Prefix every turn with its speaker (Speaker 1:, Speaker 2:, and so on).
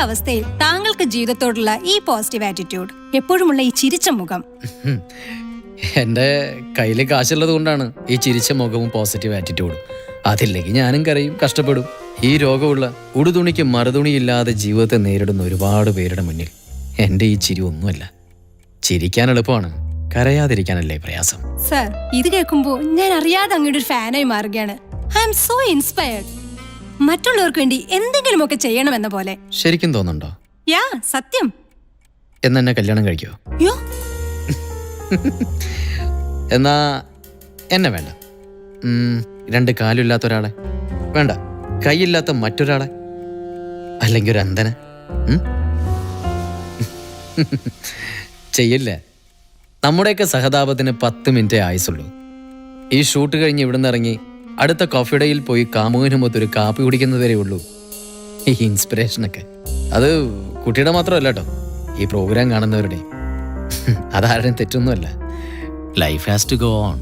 Speaker 1: അവസ്ഥയിൽ താങ്കൾക്ക് ജീവിതത്തോടുള്ള ഈ പോസിറ്റീവ് ആറ്റിറ്റ്യൂഡ്, എപ്പോഴുമുള്ള ഈ ചിരിച്ച മുഖം?
Speaker 2: എൻ്റെ കയ്യിൽ കാശുള്ളത് കൊണ്ടാണ് ഈ ചിരിച്ച മുഖവും പോസിറ്റീവ് ആറ്റിറ്റ്യൂഡും. അതില്ലെങ്കിൽ ഞാനും കരയും, കഷ്ടപ്പെടും. ഈ രോഗമുള്ള ഉടുതുണിക്ക് മറുതുണിയില്ലാതെ ജീവിതത്തെ നേരിടുന്ന ഒരുപാട് പേരുടെ മുന്നിൽ എൻ്റെ ഈ ചിരി ഒന്നുമല്ല. ചിരിക്കാൻ എളുപ്പമാണ്, കരയാതിരിക്കാനല്ലേ പ്രയാസം.
Speaker 1: സർ, ഇത് കേൾക്കുമ്പോൾ ഞാൻ അറിയാതെ അങ്ങയുടെ ഒരു ഫാനായി മാറുകയാണ്. I am so inspired. മറ്റുള്ളവർക്ക് വേണ്ടി എന്തെങ്കിലുമൊക്കെ ചെയ്യണമെന്ന പോലെ.
Speaker 2: ശരിക്കും തോന്നുന്നുണ്ടോ?
Speaker 1: യാ, സത്യം.
Speaker 2: എന്നെ കല്യാണം കഴിക്കോ?
Speaker 1: യോ,
Speaker 2: എന്നാ എന്നെ വേണ്ട. രണ്ട് കാലില്ലാത്ത ഒരാളെ വേണ്ട, കൈയില്ലാത്ത മറ്റൊരാളെ, അല്ലെങ്കിൽ ഒരു അന്ധനെ. ചെയ്യില്ല. നമ്മുടെയൊക്കെ സഹതാപത്തിന് 10 മിനിറ്റേ ആയുസുള്ളൂ. ഈ ഷൂട്ട് കഴിഞ്ഞ് ഇവിടുന്ന് ഇറങ്ങി അടുത്ത കോഫി ഡേയിൽ പോയി കാമുകനുമൊത്തൊരു കാപ്പി കുടിക്കുന്നതേ ഉള്ളൂ ഈ ഇൻസ്പിറേഷനൊക്കെ. അത് കുട്ടിയുടെ മാത്രമല്ല കേട്ടോ, ഈ പ്രോഗ്രാം കാണുന്നവരുടെ. അതാരുടെയും തെറ്റൊന്നുമല്ല. Life has to go on.